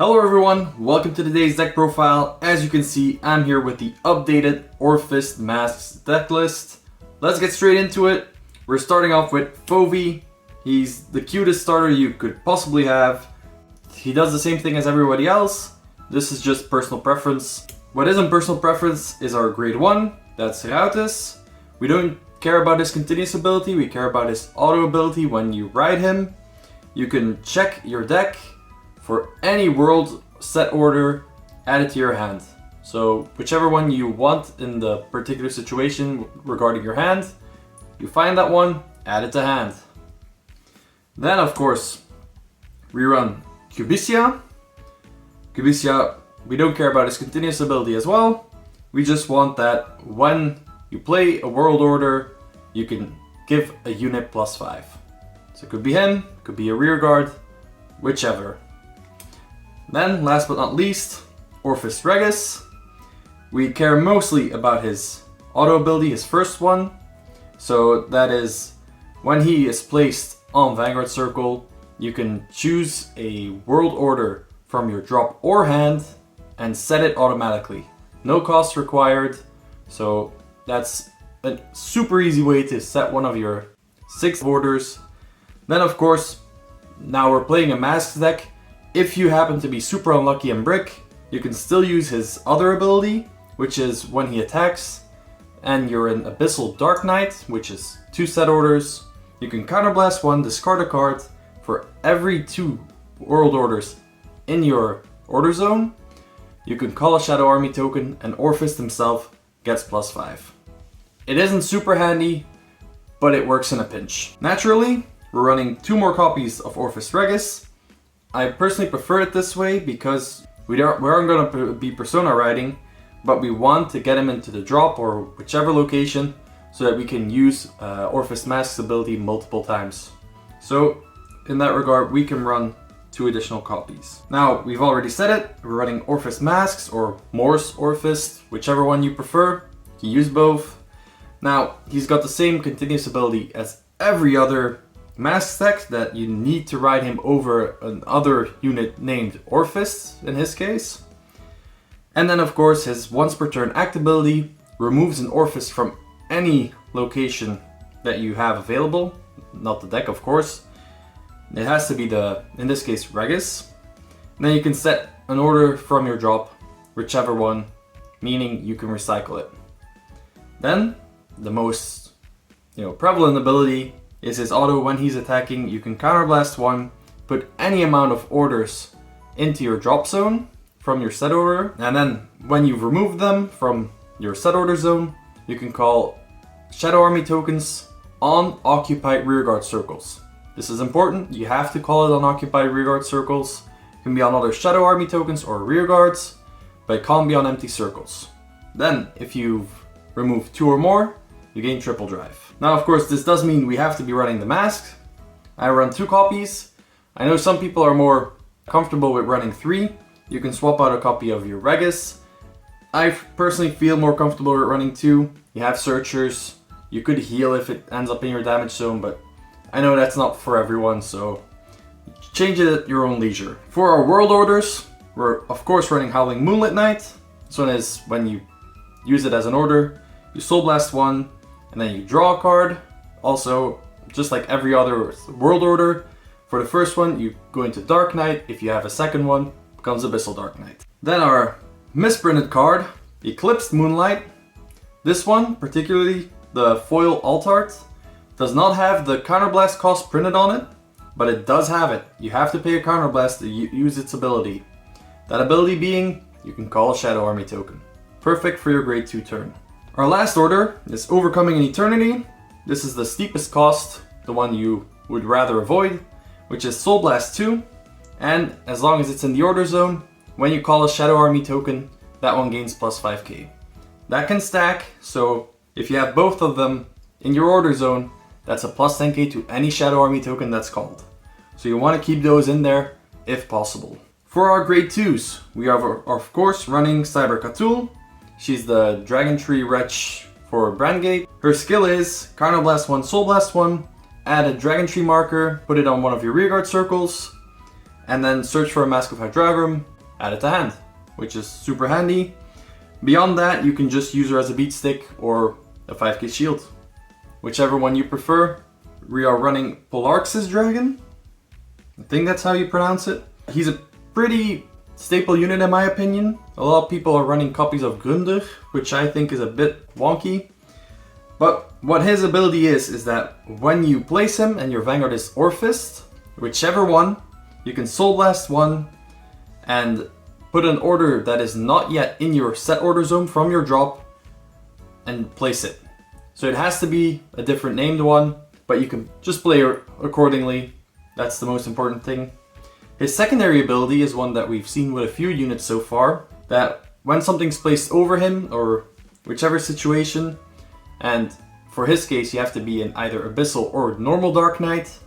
Hello everyone, welcome to today's deck profile. As you can see, I'm here with the updated Orfist Masques deck list. Let's get straight into it. We're starting off with Fovi. He's the cutest starter you could possibly have. He does the same thing as everybody else. This is just personal preference. What isn't personal preference is our grade 1, that's Rautis. We don't care about his continuous ability, we care about his auto ability when you ride him. You can check your deck for any world set order, add it to your hand. So whichever one you want in the particular situation regarding your hand, you find that one, add it to hand. Then of course, we run Cubisia. Cubisia, we don't care about his continuous ability as well. We just want that when you play a world order, you can give a unit +5. So it could be him, it could be a rear guard, whichever. Then, last but not least, Orfist Regis. We care mostly about his auto ability, his first one. So that is, when he is placed on Vanguard Circle, you can choose a world order from your drop or hand and set it automatically. No cost required, so that's a super easy way to set one of your 6 orders. Then of course, now we're playing a Masques deck. If you happen to be super unlucky in Brick, you can still use his other ability, which is when he attacks and you're in Abyssal Dark Night, which is 2 set orders. You can counterblast 1, discard a card for every 2 world orders in your order zone. You can call a Shadow Army token and Orfist himself gets +5. It isn't super handy, but it works in a pinch. Naturally, we're running 2 more copies of Orfist Regis. I personally prefer it this way because we aren't going to be Persona riding, but we want to get him into the drop or whichever location so that we can use Orfist Masques ability multiple times. So in that regard, we can run 2 additional copies. Now, we've already said it, we're running Orfist Masques or Mors Orfist, whichever one you prefer. You can use both. Now, he's got the same continuous ability as every other Masques deck that you need to ride him over another unit named Orfist in his case. And then of course his once per turn act ability removes an Orfist from any location that you have available, not the deck of course. It has to be in this case, Regis. And then you can set an order from your drop, whichever one, meaning you can recycle it. Then the most prevalent ability is his auto. When he's attacking, you can counterblast 1, put any amount of orders into your drop zone from your set order, and then when you've removed them from your set order zone, you can call Shadow Army tokens on occupied rearguard circles. This is important, you have to call it on occupied rearguard circles. It can be on other Shadow Army tokens or rearguards, but it can't be on empty circles. Then, if you've removed 2 or more, you gain triple drive. Now of course this does mean we have to be running the Masques. I run 2 copies. I know some people are more comfortable with running 3. You can swap out a copy of your Regis. I personally feel more comfortable with running 2. You have searchers. You could heal if it ends up in your damage zone, but I know that's not for everyone, so change it at your own leisure. For our world orders, we're of course running Howling Moonlit Night. This one is when you use it as an order, you Soul Blast 1, and then you draw a card. Also, just like every other world order, for the first one you go into Dark Night. If you have a second one, it becomes Abyssal Dark Night. Then our misprinted card, Eclipsed Moonlight. This one, particularly the foil alt art, does not have the counterblast cost printed on it, but it does have it. You have to pay a counterblast to use its ability. That ability being, you can call a Shadow Army token. Perfect for your grade 2 turn. Our last order is Overcoming an Eternity. This is the steepest cost, the one you would rather avoid, which is Soul Blast 2. And as long as it's in the order zone, when you call a Shadow Army token, that one gains +5k. That can stack, so if you have both of them in your order zone, that's a +10k to any Shadow Army token that's called. So you want to keep those in there if possible. For our grade 2s, we are of course running Cyber Cthulhu. She's the Dragon Tree Wretch for Brandgate. Her skill is Counterblast 1, Soul Blast 1, add a Dragon Tree marker, put it on one of your rearguard circles, and then search for a Mask of Hydragrum, add it to hand, which is super handy. Beyond that, you can just use her as a beat stick or a 5k shield, whichever one you prefer. We are running Polarx's Dragon. I think that's how you pronounce it. He's a pretty staple unit in my opinion. A lot of people are running copies of Grunder, which I think is a bit wonky. But what his ability is that when you place him and your Vanguard is Orfist, whichever one, you can Soul Blast one and put an order that is not yet in your set order zone from your drop and place it. So it has to be a different named one, but you can just play it accordingly. That's the most important thing. His secondary ability is one that we've seen with a few units so far, that when something's placed over him or whichever situation, and for his case you have to be in either Abyssal or normal Dark Night,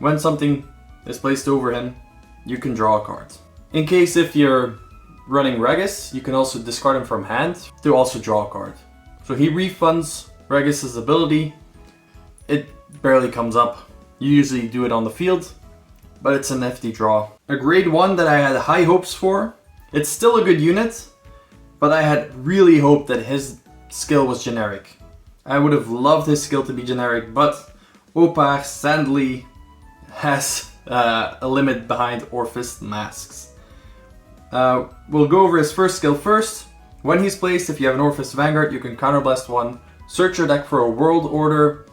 when something is placed over him, you can draw a card. In case if you're running Regis, you can also discard him from hand to also draw a card. So he refunds Regis's ability. It barely comes up. You usually do it on the field, but it's a nifty draw. A grade 1 that I had high hopes for. It's still a good unit, but I had really hoped that his skill was generic. I would have loved his skill to be generic, but Opar sadly has a limit behind Orfist Masques. We'll go over his first skill first. When he's placed, if you have an Orfist Vanguard, you can counterblast one, search your deck for a world order,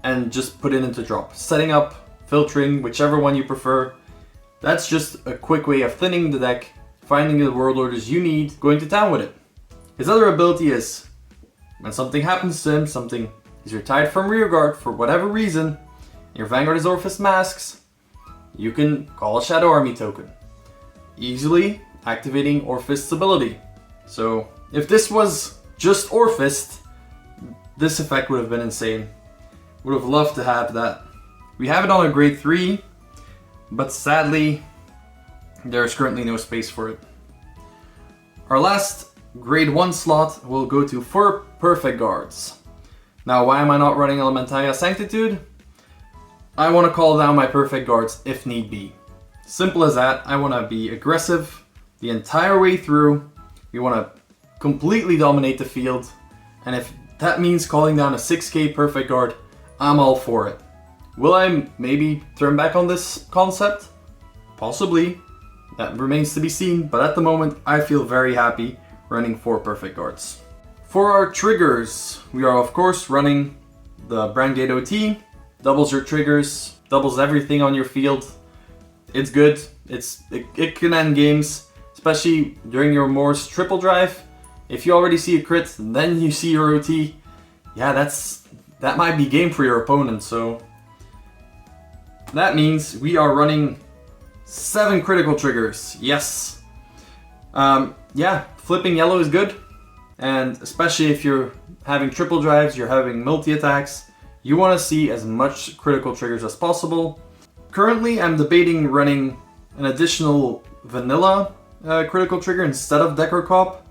and just put it into drop. Setting up, filtering, whichever one you prefer. That's just a quick way of thinning the deck, finding the world orders you need, going to town with it. His other ability is, when something happens to him, something is retired from rearguard for whatever reason, your Vanguard is Orfist Masques, you can call a Shadow Army token, easily activating Orfist's ability. So if this was just Orfist, this effect would have been insane. Would have loved to have that. We have it on a grade 3, but sadly there's currently no space for it. Our last grade 1 slot will go to 4 perfect guards. Now why am I not running Elementalia Sanctitude? I want to call down my perfect guards if need be. Simple as that. I want to be aggressive the entire way through. We want to completely dominate the field, and if that means calling down a 6k perfect guard, I'm all for it. Will I maybe turn back on this concept? Possibly. That remains to be seen, but at the moment I feel very happy running 4 perfect guards. For our triggers, we are of course running the Brandgate OT. Doubles your triggers, doubles everything on your field. It's good. It can end games, especially during your Mors triple drive. If you already see a crit, then you see your OT. Yeah, that might be game for your opponent. So that means we are running 7 critical triggers. Yes. Yeah, flipping yellow is good, and especially if you're having triple drives, you're having multi attacks. You want to see as much critical triggers as possible. Currently, I'm debating running an additional vanilla critical trigger instead of Decor Cop,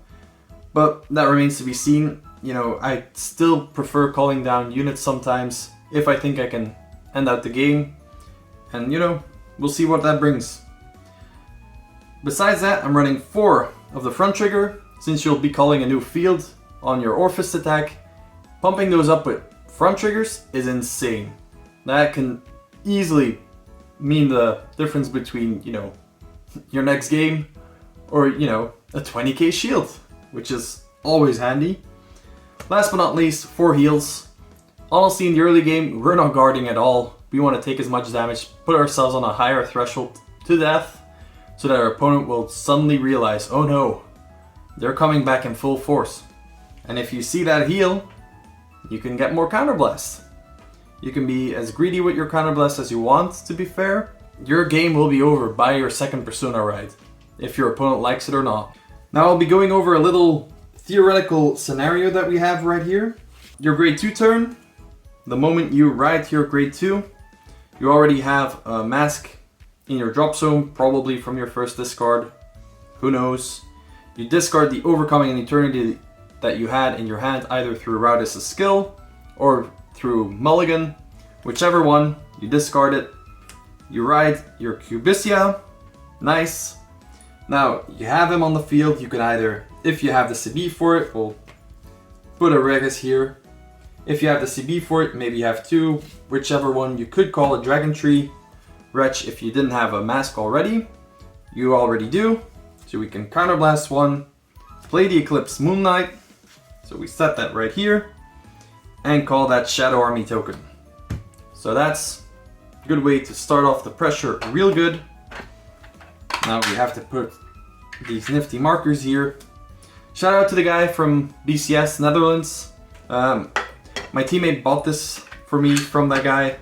but that remains to be seen. You know, I still prefer calling down units sometimes if I think I can end out the game, and you know, we'll see what that brings. Besides that, I'm running 4 of the front trigger, since you'll be calling a new field on your Orfist attack. Pumping those up with front triggers is insane. That can easily mean the difference between, you know, your next game or, you know, a 20k shield, which is always handy. Last but not least, 4 heals. Honestly, in the early game, we're not guarding at all. We want to take as much damage, put ourselves on a higher threshold to death, so that our opponent will suddenly realize, oh no, they're coming back in full force. And if you see that heal, you can get more counterblast. You can be as greedy with your counterblast as you want, to be fair. Your game will be over by your second persona ride, if your opponent likes it or not. Now I'll be going over a little theoretical scenario that we have right here. Your grade 2 turn, the moment you ride your grade 2, you already have a mask in your drop zone, probably from your first discard. Who knows? You discard the Overcoming an Eternity that you had in your hand, either through Raudis' skill or through Mulligan. Whichever one, you discard it. You ride your Cubisia, Nice. Now, you have him on the field. You can either, if you have the CB for it, we'll put a Regis here. If you have the CB for it, maybe you have two, whichever one. You could call a Dragon Tree Wretch if you didn't have a mask already. You already do. So we can counterblast one, play the Eclipse Moon Knight. So we set that right here and call that Shadow Army token. So that's a good way to start off the pressure real good. Now we have to put these nifty markers here. Shout out to the guy from BCS Netherlands. My teammate bought this for me from that guy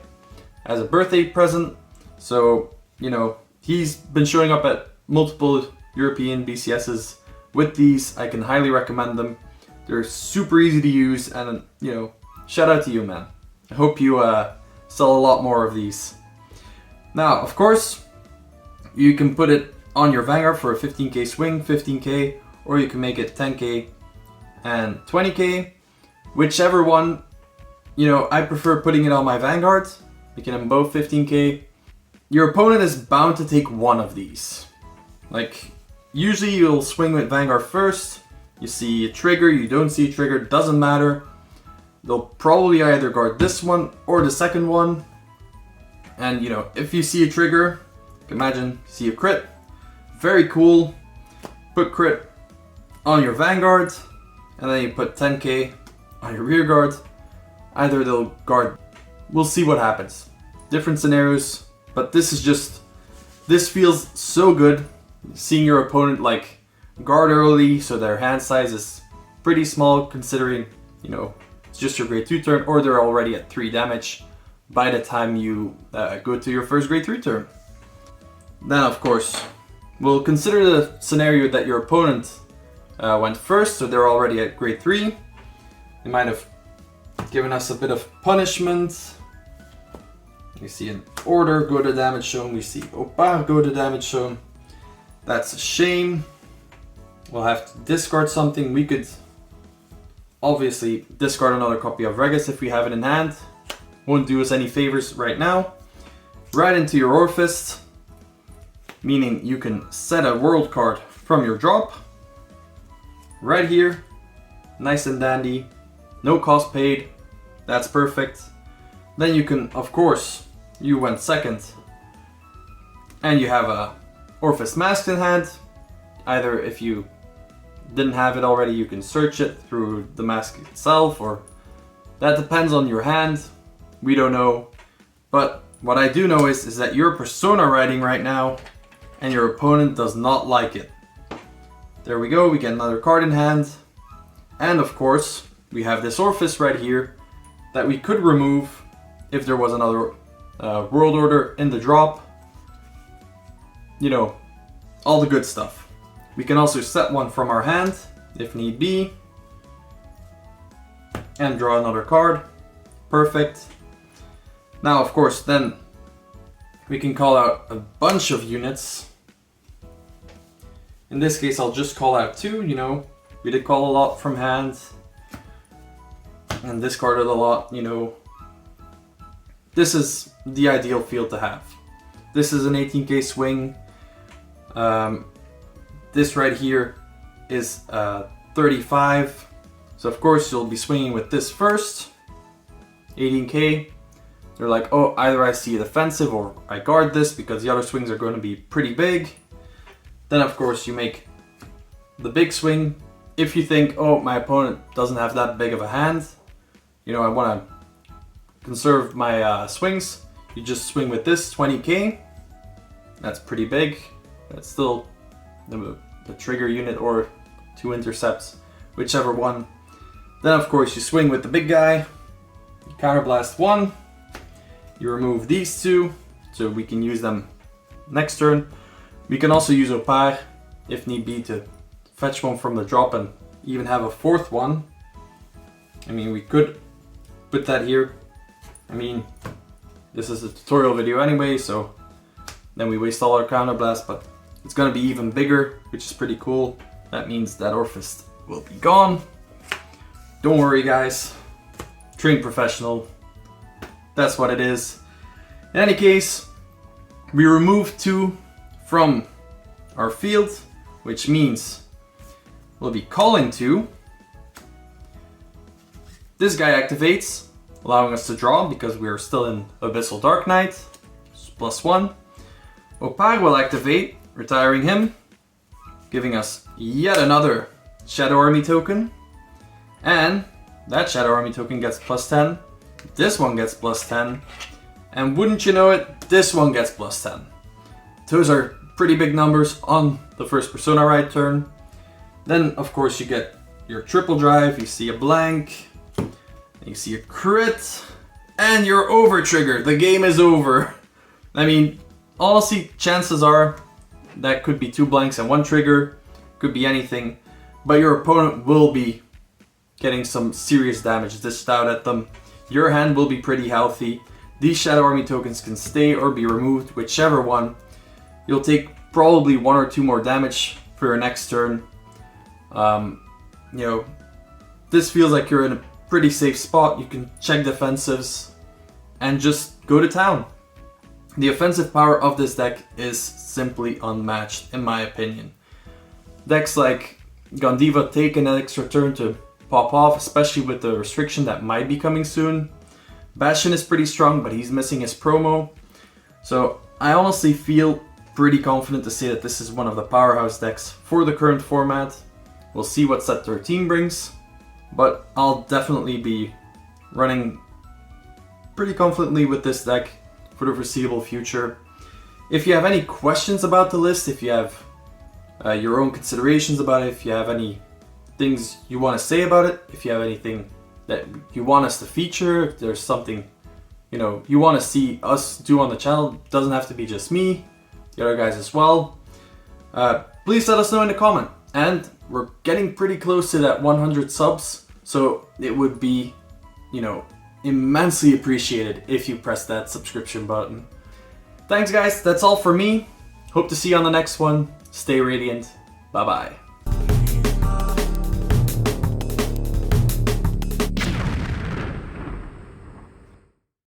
as a birthday present. So, you know, he's been showing up at multiple European BCSs with these. I can highly recommend them. They're super easy to use, and you know, shout out to you, man. I hope you sell a lot more of these. Now, of course, you can put it on your Vanguard for a 15k swing, 15k, or you can make it 10k and 20k. Whichever one, you know, I prefer putting it on my Vanguard, making them both 15k. Your opponent is bound to take one of these. Like, usually you'll swing with Vanguard first, you see a trigger, you don't see a trigger, doesn't matter. They'll probably either guard this one or the second one. And you know, if you see a trigger, imagine see a crit, very cool. Put crit on your Vanguard, and then you put 10k on your rear guard. Either they'll guard, we'll see what happens. Different scenarios, but this feels so good. Seeing your opponent like guard early, so their hand size is pretty small considering, you know, it's just your grade 2 turn, or they're already at 3 damage by the time you go to your first grade 3 turn. Then of course, we'll consider the scenario that your opponent went first, so they're already at grade 3. They might have given us a bit of punishment. You see an order go to damage shown, we see Opa go to damage shown. That's a shame. We'll have to discard something. We could obviously discard another copy of Regis if we have it in hand. Won't do us any favors right now. Right into your Orfist, meaning you can set a world card from your drop. Right here, nice and dandy, no cost paid, that's perfect. Then you can, of course, you went second, and you have a Orfist Masques in hand. Either if you didn't have it already, you can search it through the mask itself, or that depends on your hand. We don't know. But what I do know is that you're persona writing right now, and your opponent does not like it. There we go, we get another card in hand. And of course, we have this Orfist right here that we could remove if there was another World Order in the drop. You know, all the good stuff. We can also set one from our hand, if need be, and draw another card. Perfect. Now, of course, then we can call out a bunch of units. In this case, I'll just call out 2, you know. We did call a lot from hand, and discarded a lot, you know. This is the ideal field to have. This is an 18k swing. This right here is 35. So of course you'll be swinging with this first. 18k. They're like, oh, either I see a defensive or I guard this because the other swings are going to be pretty big. Then of course you make the big swing. If you think, oh, my opponent doesn't have that big of a hand, you know, I want to conserve my swings, you just swing with this 20k. That's pretty big. That's still the trigger unit or 2 intercepts, whichever one. Then of course you swing with the big guy, you counterblast 1, you remove these 2, so we can use them next turn. We can also use Opar if need be to fetch one from the drop and even have a 4th one. I mean, we could put that here. I mean, this is a tutorial video anyway, so then we waste all our counterblast, but it's gonna be even bigger, which is pretty cool. That means that Orfist will be gone. Don't worry guys, trained professional, that's what it is. In any case, we removed 2 from our field, which means we'll be calling 2. This guy activates, allowing us to draw because we are still in Abyssal Dark Night. +1. Opar will activate, retiring him, giving us yet another Shadow Army token. And that Shadow Army token gets +10. This one gets +10. And wouldn't you know it, this one gets +10. Those are pretty big numbers on the first Persona Ride turn. Then, of course, you get your triple drive, you see a blank, you see a crit, and you're over triggered. The game is over. I mean, honestly, chances are that could be 2 blanks and 1 trigger, could be anything, but your opponent will be getting some serious damage dished out at them. Your hand will be pretty healthy. These Shadow Army tokens can stay or be removed, whichever one. You'll take probably 1 or 2 more damage for your next turn. You know, this feels like you're in a pretty safe spot. You can check defensives and just go to town. The offensive power of this deck is simply unmatched, in my opinion. Decks like Gondiva take an extra turn to pop off, especially with the restriction that might be coming soon. Bastion is pretty strong, but he's missing his promo. So I honestly feel pretty confident to say that this is one of the powerhouse decks for the current format. We'll see what set 13 brings, but I'll definitely be running pretty confidently with this deck for the foreseeable future. If you have any questions about the list, if you have your own considerations about it, if you have any things you want to say about it, if you have anything that you want us to feature, if there's something you want to see us do on the channel, it doesn't have to be just me, the other guys as well, please let us know in the comment. And we're getting pretty close to that 100 subs, so it would be immensely appreciated if you press that subscription button. Thanks guys, that's all for me. Hope to see you on the next one. Stay radiant. Bye bye.